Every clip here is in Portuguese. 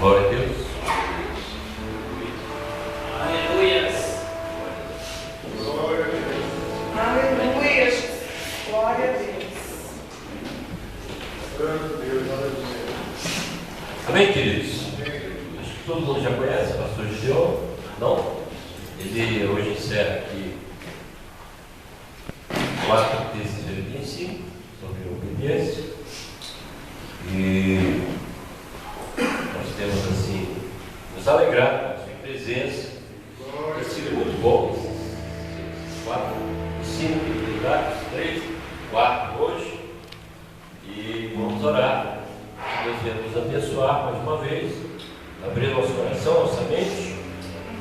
Glória a Deus. Aleluia. Aleluia. Glória a Deus. Amém, queridos? Acho que todo mundo já conhece o pastor Gideon, não? Ele hoje encerra aqui 4 textos de 25 sobre obediência. E nós temos assim, nos alegrar com a sua presença. Tem sido muito bom esses 4, 5 atividades, 3, 4 hoje. E vamos orar. Deus venha nos abençoar mais uma vez, abrir nosso coração, nossa mente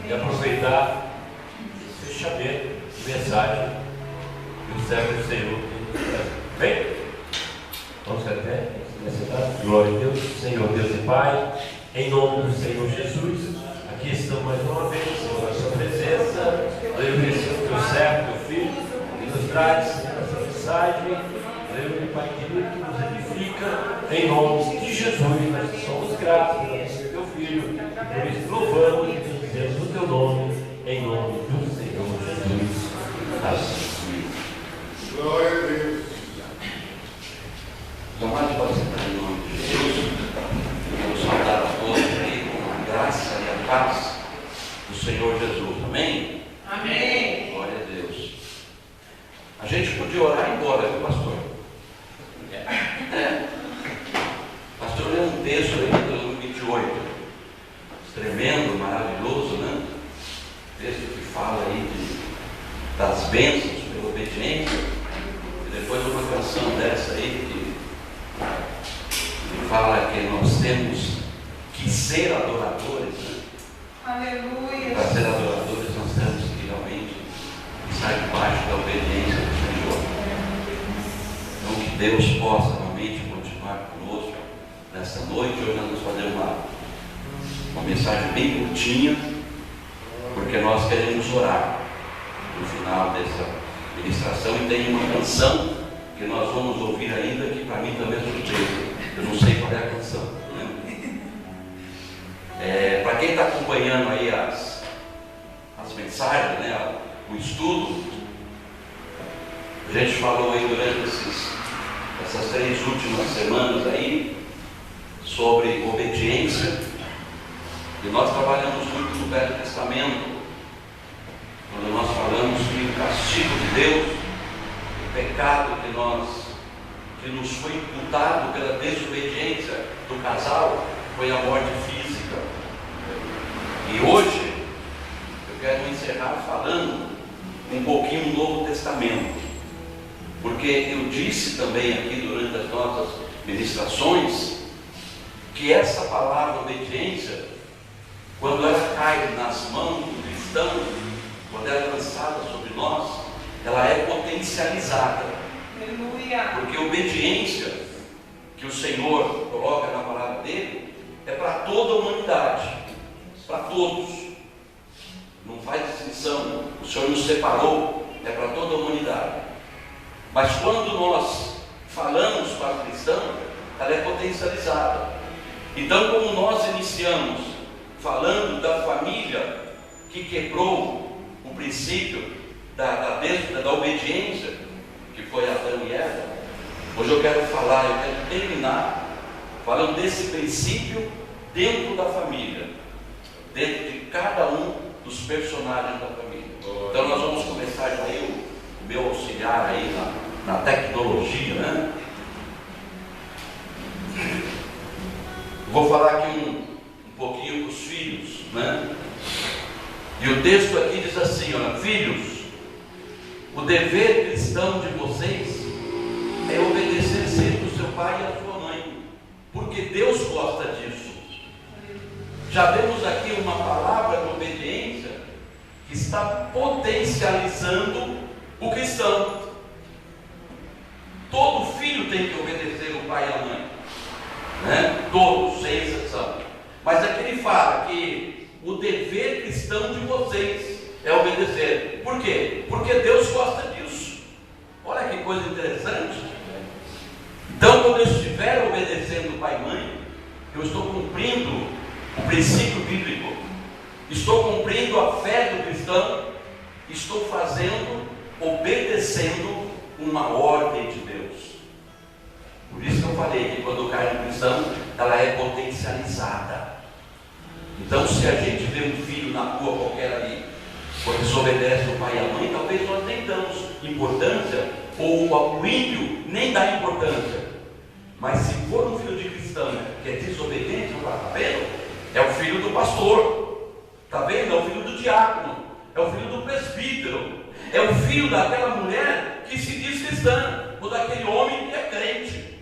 e aproveitar esse fechamento de mensagem que o servo do Senhor tem nos trazido. Bem? Vamos até nessa glória a Deus, Senhor Deus e Pai, em nome do Senhor Jesus, aqui estamos mais uma vez, Senhor, na sua presença. Aleluia, Senhor, teu servo, teu filho, que nos traz essa mensagem. Aleluia, Pai querido, que nos edifica, em nome de Jesus. Nós somos gratos pelo teu filho, e por isso louvamos e bendizemos o teu nome, em nome do Senhor Jesus. Amém. Glória a Deus. Tomara pode sentar em nome de Jesus. Vamos saudar a todos aí com a graça e a paz do Senhor Jesus. Amém? Amém. Glória a Deus. A gente podia orar embora, viu, pastor? Pastor, lê um texto aí do número 28. Tremendo, maravilhoso, né? Texto que fala aí das bênçãos pela obediência. E depois uma canção dessa aí que fala que nós temos que ser adoradores, né? Aleluia. Para ser adoradores nós temos que realmente estar debaixo da obediência do Senhor. Então que Deus possa realmente continuar conosco nesta noite. Hoje nós vamos fazer uma mensagem bem curtinha, porque nós queremos orar no final dessa ministração, e tem uma canção que nós vamos ouvir ainda, que para mim também é surpresa. Eu não sei qual é a canção, né? Para quem está acompanhando aí as mensagens, né, o estudo, a gente falou aí durante essas 3 últimas semanas aí sobre obediência, e nós trabalhamos muito no Velho Testamento, quando nós falamos que o castigo de Deus, o pecado que nos foi imputado pela desobediência do casal, foi a morte física. E hoje eu quero encerrar falando um pouquinho do Novo Testamento, porque eu disse também aqui durante as nossas ministrações que essa palavra obediência, quando ela cai nas mãos do cristão, quando ela é lançada sobre nós, ela é potencializada. Aleluia. Porque a obediência que o Senhor coloca na palavra dele é para toda a humanidade, para todos, não faz distinção. O Senhor nos separou, é para toda a humanidade. Mas quando nós falamos para o cristão, ela é potencializada. Então, como nós iniciamos falando da família que quebrou o princípio da obediência, que foi Adão e Eva, hoje eu quero terminar falando desse princípio dentro da família, dentro de cada um dos personagens da família. Então nós vamos começar já aí o meu auxiliar aí na tecnologia, né? Vou falar aqui um pouquinho dos filhos, né? E o texto aqui diz assim, olha: filhos, o dever cristão de vocês é obedecer sempre o seu pai e a sua mãe, porque Deus gosta disso. Já vemos aqui uma palavra de obediência que está potencializando o cristão. Todo filho tem que obedecer o pai e a mãe, né? Todos, sem exceção. Mas aqui ele fala que o dever cristão de vocês é obedecer. Por quê? Porque Deus gosta disso. Olha que coisa interessante. Então, quando eu estiver obedecendo pai e mãe, eu estou cumprindo o princípio bíblico, estou cumprindo a fé do cristão, estou obedecendo uma ordem de Deus. Por isso que eu falei que quando cai no cristão, ela é potencializada. Então, se a gente vê um filho na rua qualquer ali, quando desobedece o pai e a mãe, talvez nós nem damos importância, ou o ímpio nem dá importância. Mas se for um filho de cristão que é desobediente, não está vendo? É o filho do pastor, está vendo? É o filho do diácono, é o filho do presbítero, é o filho daquela mulher que se diz cristã, ou daquele homem que é crente.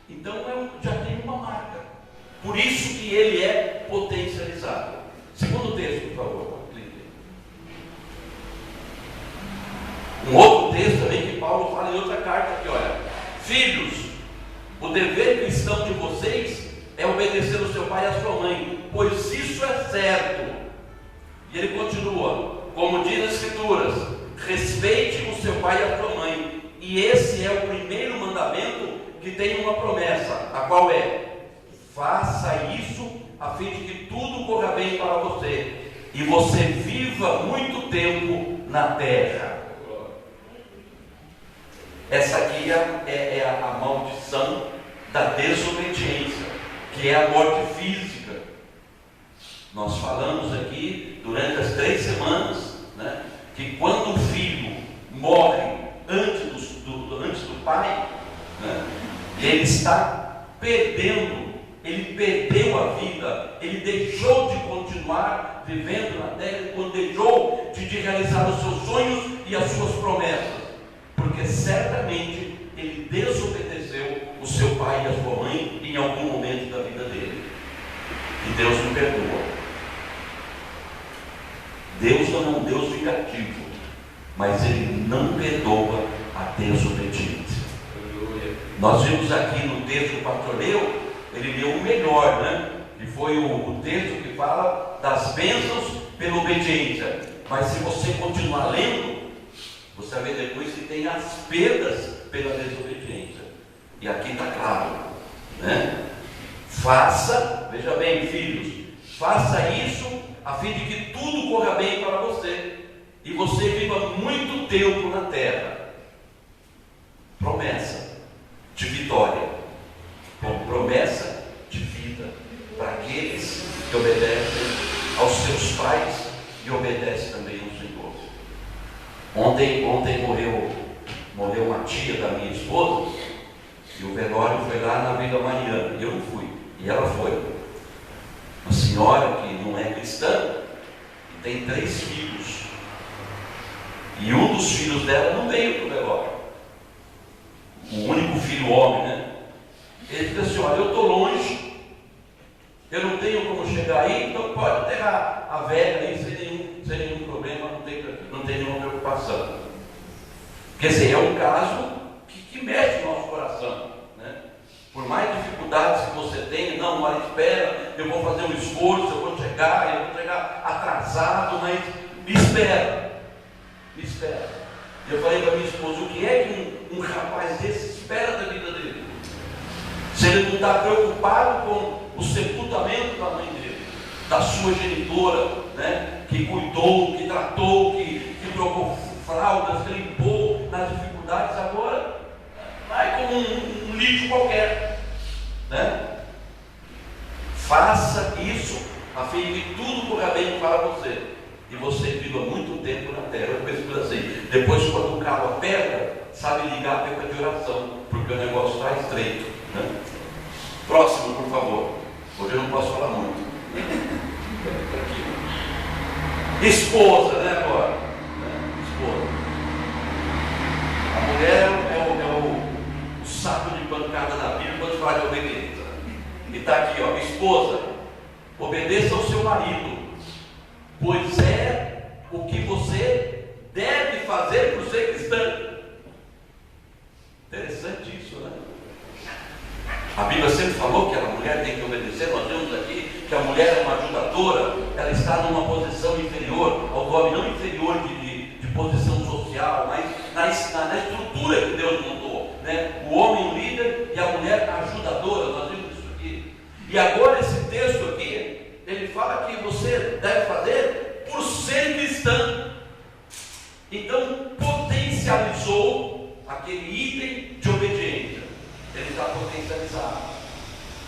Então já tem uma marca. Por isso que ele é potencializado. Segundo texto, por favor. Um outro texto também que Paulo fala em outra carta aqui, olha: filhos, o dever cristão de vocês é obedecer o seu pai e a sua mãe, pois isso é certo. E ele continua, como diz as Escrituras: respeite o seu pai e a sua mãe. E esse é o primeiro mandamento que tem uma promessa, a qual é: faça isso a fim de que tudo corra bem para você e você viva muito tempo na terra. Essa aqui é a maldição da desobediência, que é a morte física. Nós falamos aqui durante as 3 semanas, né, que quando o filho morre antes do pai, né, ele está perdendo, ele perdeu a vida, ele deixou de continuar vivendo na terra, quando deixou de realizar os seus sonhos e as suas promessas, porque certamente ele desobedeceu o seu pai e a sua mãe em algum momento da vida dele. E Deus não perdoa. Deus não é um Deus vingativo, mas ele não perdoa a desobediência. Nós vimos aqui no texto que o pastor leu, ele leu o melhor, né? Que foi o texto que fala das bênçãos pela obediência. Mas se você continuar lendo, você vai ver depois que tem as perdas pela desobediência. E aqui está claro, né? Faça, veja bem, filhos, faça isso a fim de que tudo corra bem para você e você viva muito tempo na terra. Promessa de vitória, promessa de vida para aqueles que obedecem aos seus pais e obedecem também ao Senhor. Ontem morreu uma tia da minha esposa, e o velório foi lá na Vila Mariana. Eu não fui, e ela foi. Uma senhora que não é cristã, e tem 3 filhos, e um dos filhos dela não veio para o velório. O único filho homem, né? Ele disse assim: olha, eu estou longe, eu não tenho como chegar aí, então pode enterrar a velha aí sem nenhum problema, não tem nenhuma preocupação. Quer dizer, é um caso que mexe no nosso coração, né? Por mais dificuldades que você tenha, não, olha, espera, eu vou fazer um esforço, eu vou chegar atrasado, mas me espera. Eu falei para minha esposa: o que é que um rapaz desse espera da vida dele? Se ele não está preocupado com o sepultamento da mãe dele, da sua genitora, né? Que cuidou, que tratou, que trocou fraldas, que limpou nas dificuldades, agora vai como um lixo qualquer, né? Faça isso a fim de que tudo corra bem para você e você viva muito tempo na terra. Eu penso assim: depois, quando o carro aperta, sabe ligar a tempo de oração, porque o negócio está estreito, né? Próximo, por favor. Hoje eu não posso falar muito. Esposa, né, agora? Esposa. A mulher é o saco de pancada da Bíblia quando fala de obediência. E está aqui, ó: esposa, obedeça ao seu marido, pois é o que você deve fazer por ser cristã. Interessante isso, né? A Bíblia sempre falou que a mulher tem que obedecer. Nós vemos aqui que a mulher é uma ajudadora, ela está numa posição inferior ao homem, não inferior de posição social, mas na estrutura que Deus montou, né? O homem o líder e a mulher a ajudadora. Nós vimos isso aqui. E agora esse texto aqui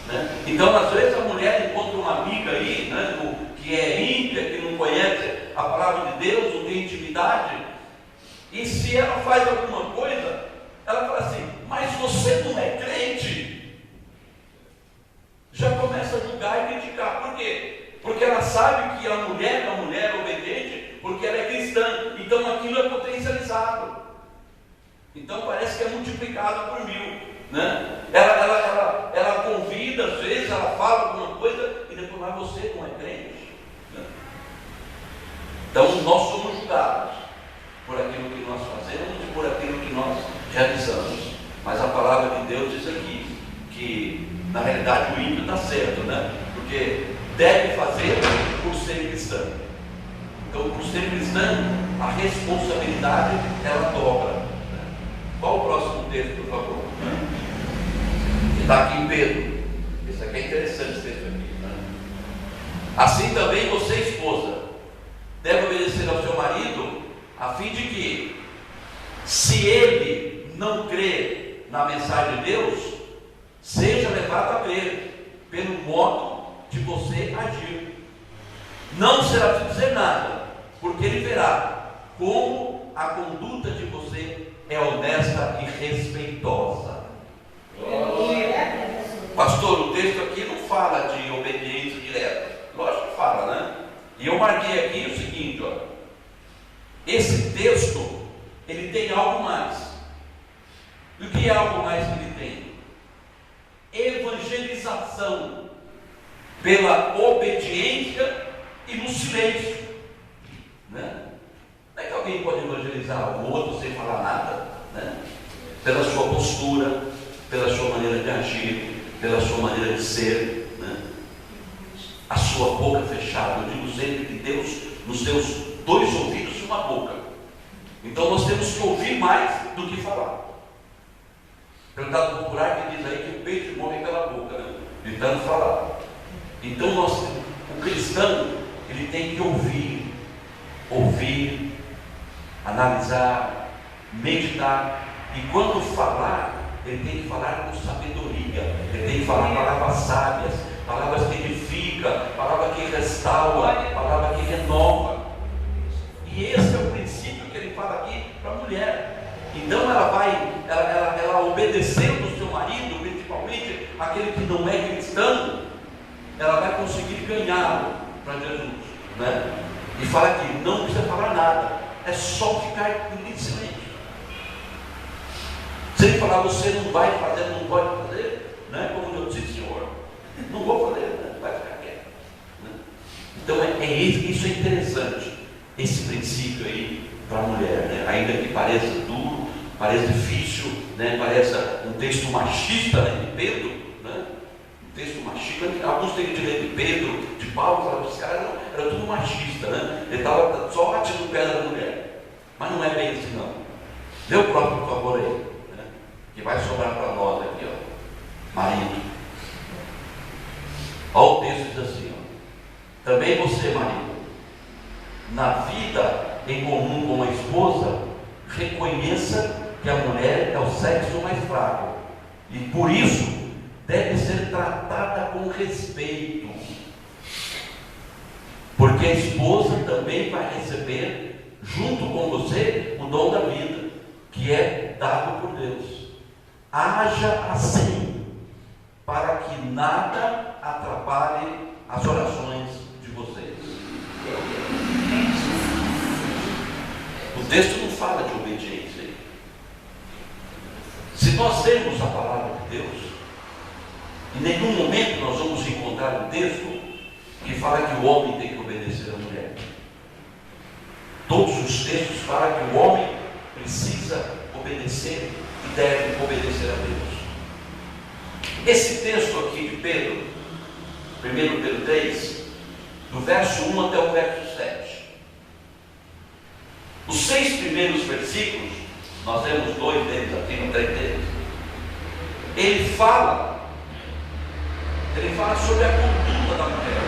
Né? Então, às vezes, a mulher encontra uma amiga aí, né, que é ímpia, que não conhece a palavra de Deus, não tem intimidade, e se ela faz alguma coisa, ela fala assim: mas você não é crente? Já começa a julgar e criticar. Por quê? Porque ela sabe que a mulher é uma mulher obediente, porque ela é cristã, então aquilo é potencializado. Então parece que é multiplicado por 1000, né? Ela convida, às vezes, ela fala alguma coisa e depois lá você não é crente, né? Então nós somos julgados por aquilo que nós fazemos e por aquilo que nós realizamos. Mas a palavra de Deus diz aqui que na realidade o ímpio está certo, né? Porque deve fazer por ser cristão. Então, por ser cristão, a responsabilidade ela dobra, né? Qual o próximo texto, por favor? Que está aqui em Pedro. Esse aqui é interessante, esse texto aqui, né? Assim também você, esposa, deve obedecer ao seu marido, a fim de que, se ele não crê na mensagem de Deus, seja levado a crer pelo modo de você agir. Não será preciso dizer nada, porque ele verá como a conduta de você é honesta e respeitosa. Pastor, o texto aqui não fala de obediência direta. Lógico que fala, né? E eu marquei aqui o seguinte, ó. Esse texto, ele tem algo mais. E o que é algo mais que ele tem? Evangelização pela obediência e no silêncio, né? Não é que alguém pode evangelizar o outro sem falar nada, né? Pela sua postura, pela sua maneira de agir, pela sua maneira de ser, né? A sua boca fechada. Eu digo sempre que Deus nos deu 2 ouvidos e uma boca. Então nós temos que ouvir mais do que falar. Perguntado popular que diz aí que o peixe morre pela boca, né? De tanto falar. Então o cristão, ele tem que ouvir, analisar, meditar, e quando falar, ele tem que falar com sabedoria, ele tem que falar palavras sábias, palavras que edificam, palavras que restauram, palavras que renovam. E esse é o princípio que ele fala aqui para a mulher. Então ela obedecendo o seu marido, principalmente aquele que não é cristão, ela vai conseguir ganhá-lo para Jesus, né? E fala aqui, não precisa falar nada, é só ficar em silêncio. Se ele falar, você não vai fazer, não pode fazer, né? Como eu disse, Senhor, não vou fazer, né? Vai ficar quieto, né? Então isso é interessante, esse princípio aí para a mulher, né? Ainda que pareça duro, pareça difícil, né? Pareça um texto machista, né, de Pedro, né? Um texto machista. Alguns têm que ler de Pedro, de Paulo, falaram que os caras era tudo machista, né? Ele estava só batendo o pé da mulher. Mas não é bem assim, não. Dê o próprio favor aí, né? Que vai sobrar para nós aqui, ó. Marido. Olha o texto diz assim, ó. Também você, marido, na vida em comum com a esposa, reconheça que a mulher é o sexo mais fraco e por isso deve ser tratada com respeito, porque a esposa também vai receber junto com você o dom da vida, que é dado por Deus. Haja assim, para que nada atrapalhe as orações de vocês. O texto não fala de obediência. Se nós temos a palavra de Deus, em nenhum momento nós vamos encontrar um texto que fala que o homem tem que obedecer à mulher. Todos os textos falam que o homem precisa obedecer e deve obedecer a Deus. Esse texto aqui de Pedro, 1 Pedro 3, do verso 1 até o verso 7. Os 6 primeiros versículos, nós temos 2 deles aqui, no 3 deles. Ele fala sobre a conduta da mulher.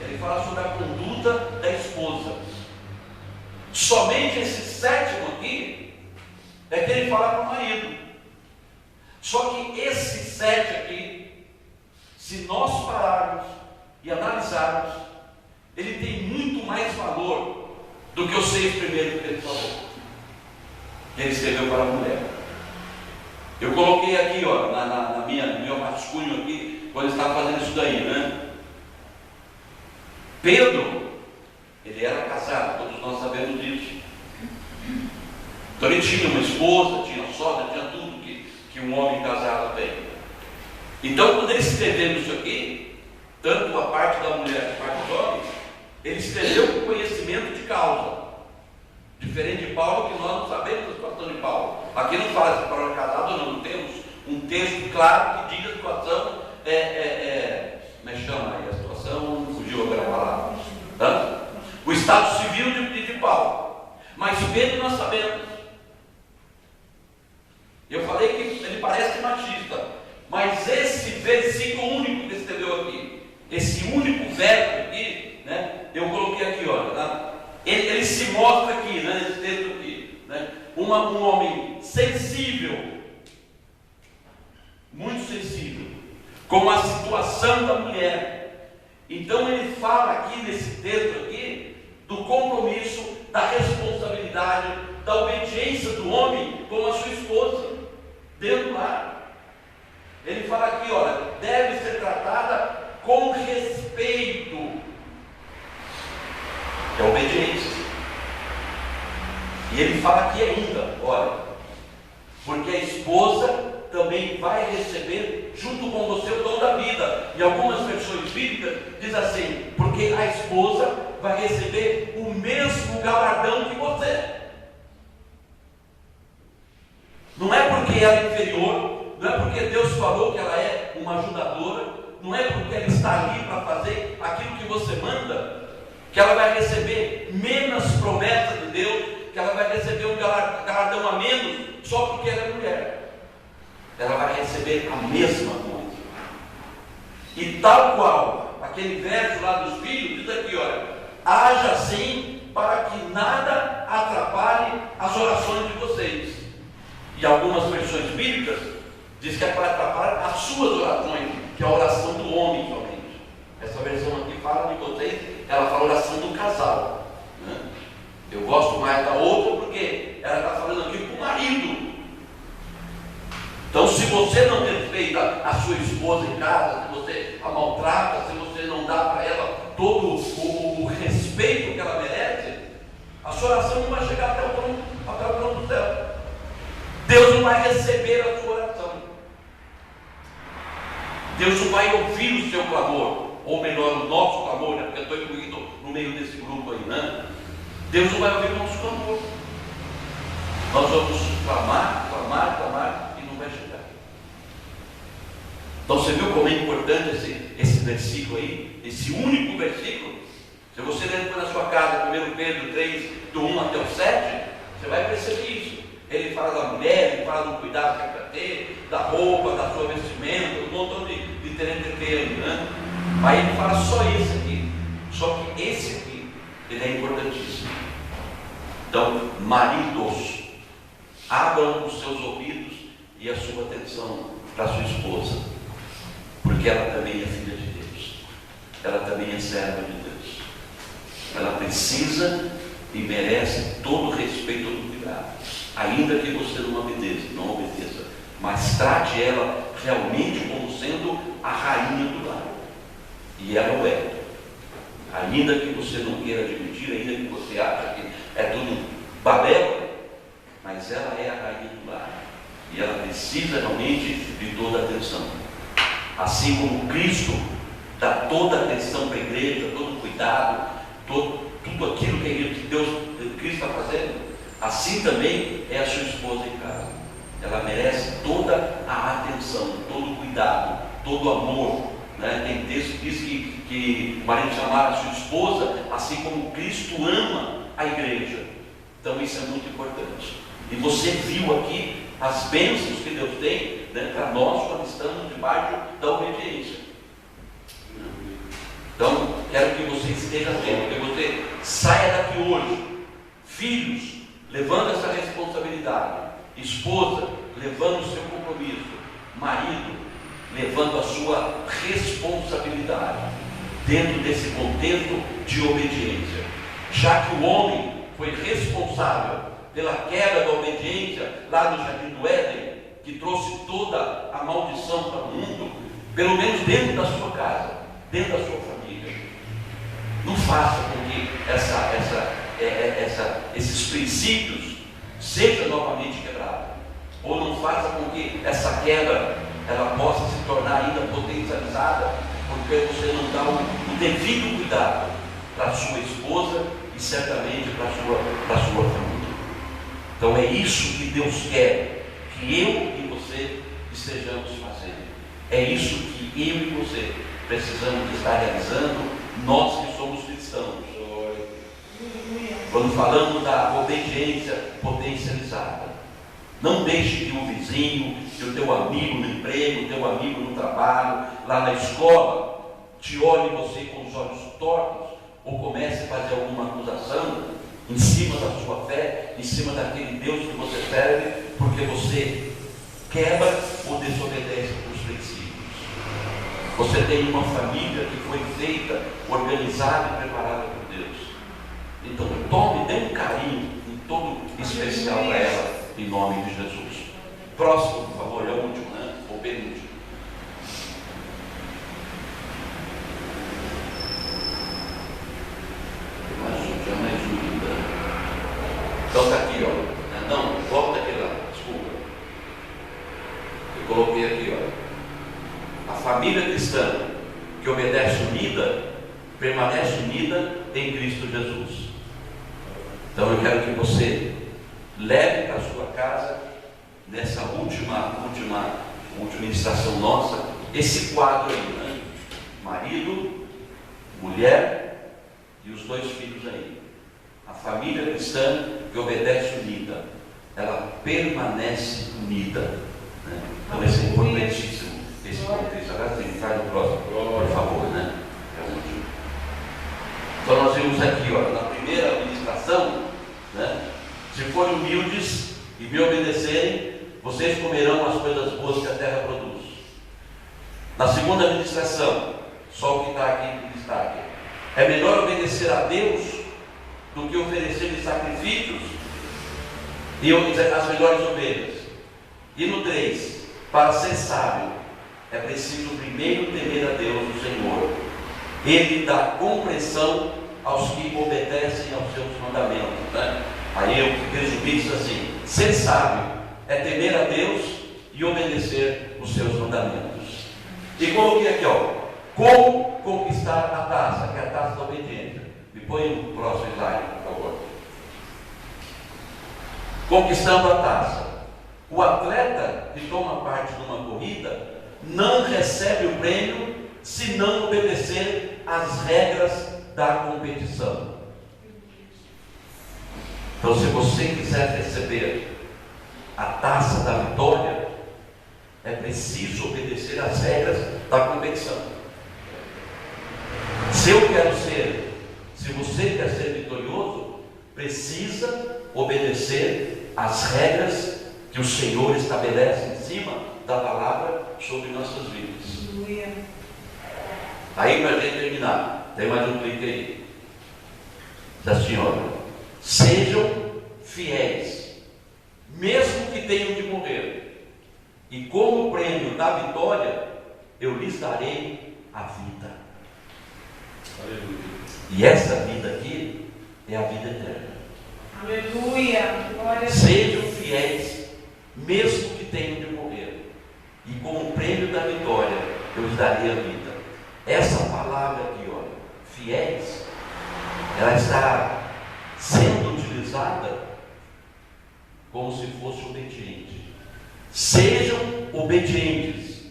Ele fala sobre a conduta da esposa. Somente esse 7º aqui é que ele fala para o marido. Só que esse 7 aqui, se nós pararmos e analisarmos, ele tem muito mais valor do que os 6 primeiros que ele falou. Ele escreveu para a mulher. Eu coloquei aqui, ó, no meu rascunho aqui, quando ele estava fazendo isso daí, né? Pedro, ele era casado, todos nós sabemos disso. Então ele tinha uma esposa, tinha sogra, tinha tudo que um homem casado tem. Então quando ele escreveu isso aqui, tanto a parte da mulher quanto a parte do homem, ele escreveu com conhecimento de causa. Diferente de Paulo, que nós não sabemos a situação de Paulo. Aqui não fala se Paulo é casado ou não temos um texto claro que diga a situação, como é que chama aí a situação? Fugiu agora a palavra. Tá? O estado civil de Paulo. Mas Pedro nós sabemos. Eu falei que ele parece machista, mas esse versículo único que escreveu aqui, esse único verbo aqui, né, eu coloquei aqui, olha, ele se mostra aqui, né, nesse texto aqui, né, um homem sensível, muito sensível, com a situação da mulher. Então ele fala aqui nesse texto aqui do compromisso, da responsabilidade, da obediência do homem com a sua esposa dentro do lar. Ele fala aqui, olha, deve ser tratada com respeito, que é obediência. E ele fala aqui ainda, olha, porque a esposa também vai receber junto com você o dom da vida. Em algumas versões bíblicas diz assim, porque a esposa vai receber o mesmo galardão que você. Não é porque ela é inferior, não é porque Deus falou que ela é uma ajudadora, não é porque ela está ali para fazer aquilo que você manda, que ela vai receber menos promessas de Deus, que ela vai receber um galardão a menos só porque ela é mulher. Ela vai receber a mesma coisa. E tal qual aquele verso lá dos filhos, diz aqui, olha, haja assim para que nada atrapalhe as orações de vocês. E algumas versões bíblicas diz que é para atrapalhar as suas orações, que é a oração do homem somente. Essa versão aqui fala de vocês, ela fala oração do casal, né? Eu gosto mais da outra porque ela está falando aqui para o marido. Então, se você não respeita a sua esposa em casa, se você a maltrata, se você não dá para ela todo o respeito que ela merece, a sua oração não vai chegar até o trono do céu. Deus não vai receber a sua oração. Deus não vai ouvir o seu clamor, ou melhor, o nosso clamor, né? Porque eu estou incluído no meio desse grupo aí, né? Deus não vai ouvir o nosso clamor. Nós vamos clamar e não vai chegar. Então você viu como é importante esse versículo aí, esse único versículo? Se você ler depois na sua casa, 1 Pedro 3, do 1 até o 7, você vai perceber isso. Ele fala da mulher, ele fala do cuidado que é para ter, da roupa, da sua vestimenta, um montão de terem, né? Aí ele fala só esse aqui. Só que esse aqui, ele é importantíssimo. Então, maridos, abram os seus ouvidos e a sua atenção para a sua esposa, porque ela também é filha de Deus, ela também é serva de Deus, ela precisa e merece todo o respeito e todo o cuidado, ainda que você não obedeça, mas trate ela realmente como sendo a rainha do lar, e ela o é, ainda que você não queira admitir, ainda que você ache que é tudo balela, mas ela é a rainha do lar, e ela precisa realmente de toda a atenção, assim como Cristo dá toda a atenção para a igreja, todo o cuidado, tudo aquilo que Cristo está fazendo, assim também é a sua esposa em casa. Ela merece toda a atenção, todo o cuidado, todo o amor, né? Tem texto que diz que o marido chamar a sua esposa assim como Cristo ama a igreja. Então isso é muito importante. E você viu aqui as bênçãos que Deus tem, né, para nós quando estamos debaixo da obediência. Então quero que você esteja atento, que você saia daqui hoje, filhos, levando essa responsabilidade, esposa, levando o seu compromisso, marido levando a sua responsabilidade dentro desse contexto de obediência. Já que o homem foi responsável pela quebra da obediência lá no Jardim do Éden, que trouxe toda a maldição para o mundo, pelo menos dentro da sua casa, dentro da sua família, não faça com que esses princípios sejam novamente quebrados, ou não faça com que essa quebra ela possa se tornar ainda potencializada, porque você não dá o devido cuidado para a sua esposa e certamente para a sua família. Então é isso que Deus quer que eu e você estejamos fazendo. É isso que eu e você precisamos estar realizando, nós que somos cristãos. Quando falamos da obediência potencializada, não deixe que o vizinho, que o teu amigo no emprego, o teu amigo no trabalho, lá na escola, te olhe você com os olhos tortos, ou comece a fazer alguma acusação em cima da sua fé, em cima daquele Deus que você serve, porque você quebra ou desobedece os princípios. Você tem uma família que foi feita, organizada e preparada por Deus. Então tome, dê um carinho em todo especial para ela, em nome de Jesus. Próximo, por favor, é o último, né? Ou penúltimo. Mais um. Então está aqui, ó. Não, volta aqui lá, desculpa. Eu coloquei aqui, ó. A família cristã que obedece unida, permanece unida em Cristo Jesus. Então eu quero que você leve para a sua casa, nessa última ministração nossa, esse quadro aí, né? Marido, mulher e os 2 filhos aí. A família cristã que obedece unida, ela permanece unida, né? Então esse é importantíssimo, esse contexto. Agora tem que ficar no próximo, por favor, né? É o último. Então nós vimos aqui, ó, na primeira ministração, né? Se forem humildes e me obedecerem, vocês comerão as coisas boas que a terra produz. Na segunda ministração, só o que está aqui em destaque, é melhor obedecer a Deus do que oferecer sacrifícios e as melhores ovelhas. E no 3, para ser sábio, é preciso primeiro temer a Deus, o Senhor. Ele dá compreensão aos que obedecem aos seus mandamentos, né? Aí eu resumi isso assim: ser sábio é temer a Deus e obedecer os seus mandamentos. E coloquei aqui, ó, como conquistar a taça, que é a taça da obediência. Me põe no próximo slide, por favor. Conquistando a taça. O atleta que toma parte numa corrida não recebe o prêmio se não obedecer às regras da competição. Então, se você quiser receber a taça da vitória, é preciso obedecer às regras da competição. Se você quer ser vitorioso, precisa obedecer às regras que o Senhor estabelece em cima da palavra sobre nossas vidas. Aí, para a gente terminar, tem mais um clique aí. Da senhora: sejam fiéis, mesmo que tenham de morrer, e como prêmio da vitória, eu lhes darei a vida. Aleluia. E essa vida aqui é a vida eterna. Aleluia. Glória a Deus. Sejam fiéis, mesmo que tenham de morrer, e como prêmio da vitória, eu lhes darei a vida. Essa palavra aqui, olha, fiéis, ela está sendo utilizada como se fosse obediente. Sejam obedientes,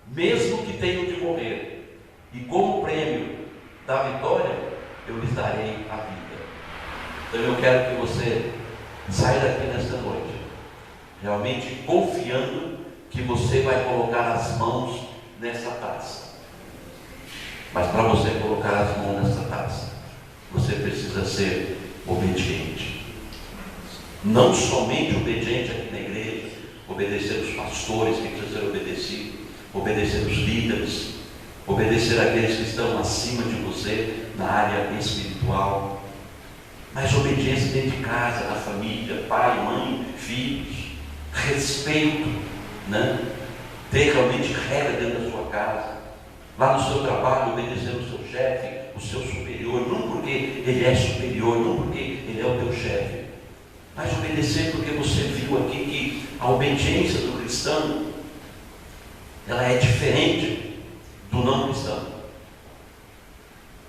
mesmo que tenham de morrer, e como prêmio da vitória, eu lhes darei a vida. Então eu quero que você saia daqui nesta noite, realmente confiando que você vai colocar as mãos nessa taça. Mas para você colocar as mãos nessa taça, você precisa ser obediente. Não somente obediente aqui na igreja, obedecer os pastores que precisam ser obedecidos, obedecer os líderes, obedecer aqueles que estão acima de você na área espiritual. Mas obediência dentro de casa, na família, pai, mãe, filhos, respeito, né? Ter realmente regra dentro da sua casa, lá no seu trabalho, obedecer o seu chefe, o seu superior, não porque ele é superior, não porque ele é o teu chefe, mas obedecer porque você viu aqui que a obediência do cristão, ela é diferente do não cristão.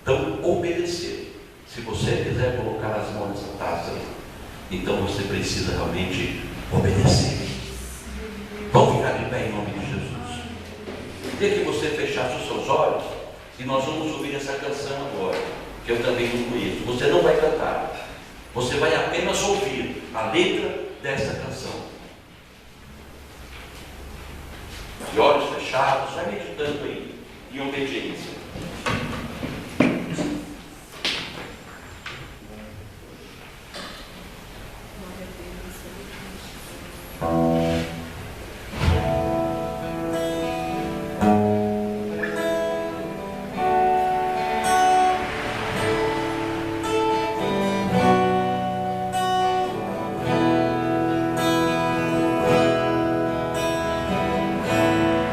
Então, obedecer. Se você quiser colocar as mãos nessa taça, então você precisa realmente obedecer. Vamos ficar de pé em nome de Jesus. Queria que você fechasse os seus olhos e nós vamos ouvir essa canção agora, que eu também não conheço. Você não vai cantar, você vai apenas ouvir a letra dessa canção. De olhos fechados, vai meditando aí, em obediência.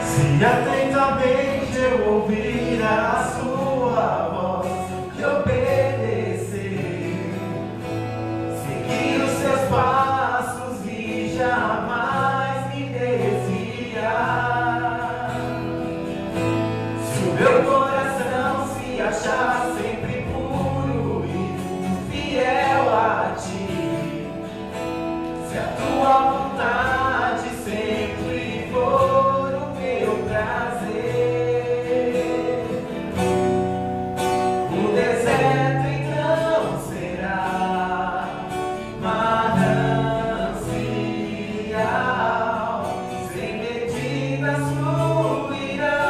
Se atentamente eu ouvir a sua voz e obedecer, seguir os seus passos e jamais me desviar. Se o meu coração se achar sempre puro e fiel a ti, se a tua vontade sempre for prazer, o deserto então será manancial, sem medidas fluirão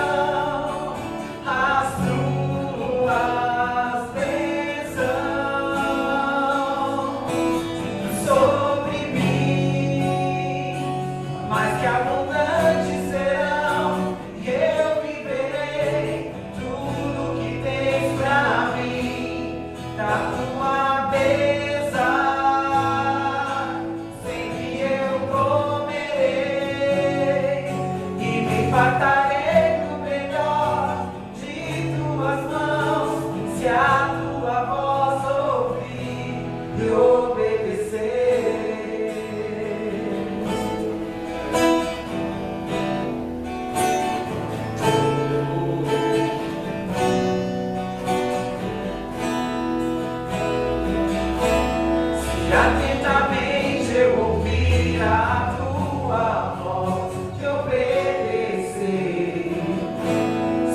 as tuas bênçãos sobre mim, mais que abundante serão. Eu viverei tudo que tens pra mim, da tua mesa, sempre eu comerei e me fartarei do melhor de tuas mãos, se a tua voz ouvir e obedecer. Atentamente eu ouvir a tua voz e obedecer,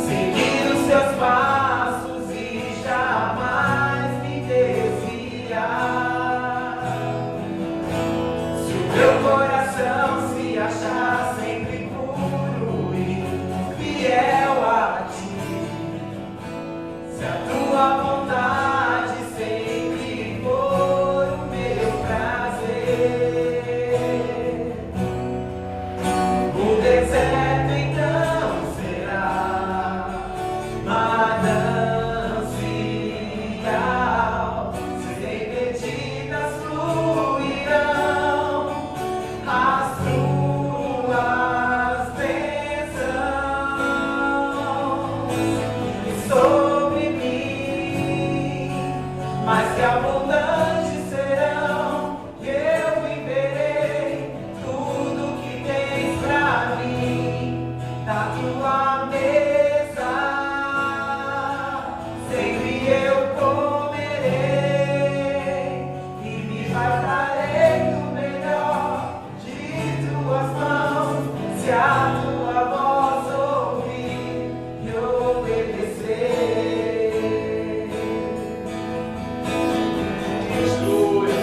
seguir os seus passos e jamais me desviar. Se o meu coração se achar sempre puro e fiel a ti, se a tua vontade sempre for o meu prazer, o deserto então será manancial, sem medidas fluirão as tuas bênçãos sobre mim, mas que abundantes serão. Eu viverei tudo que tens pra mim, da tua mesa, sempre eu comerei e me fartarei do melhor de tuas mãos, se a tua voz ouvir e obedecer. Aleluia.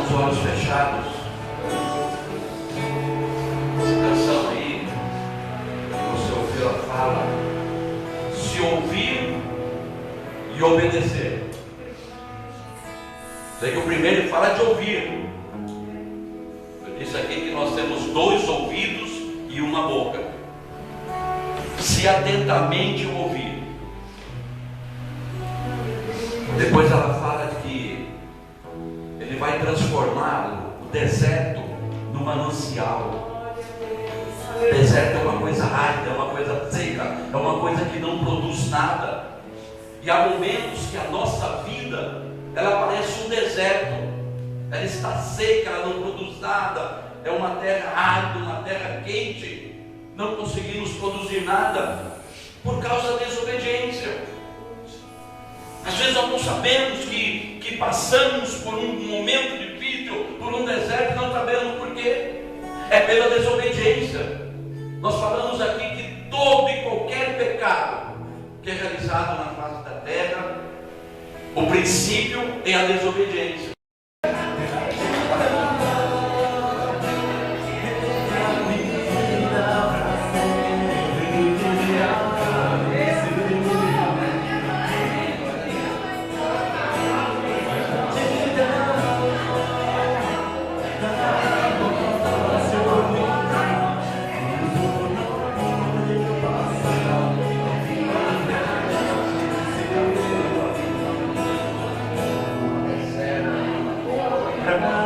com os olhos fechados. Essa canção aí, que você ouviu, ela fala: se ouvir e obedecer. Sei que o primeiro fala de ouvir. Eu disse aqui que nós temos 2 ouvidos e uma boca. Se atentamente ouvir. Depois ela fala de que Ele vai transformar o deserto no manancial. O deserto é uma coisa árida, é uma coisa seca, é uma coisa que não produz nada. E há momentos que a nossa vida, ela parece um deserto. Ela está seca, ela não produz nada. É uma terra árida, uma terra quente. Não conseguimos produzir nada por causa da desobediência. Às vezes nós não sabemos que passamos por um momento difícil, por um deserto, não sabemos por quê. É pela desobediência. Nós falamos aqui que todo e qualquer pecado que é realizado na face da terra, o princípio é a desobediência. Para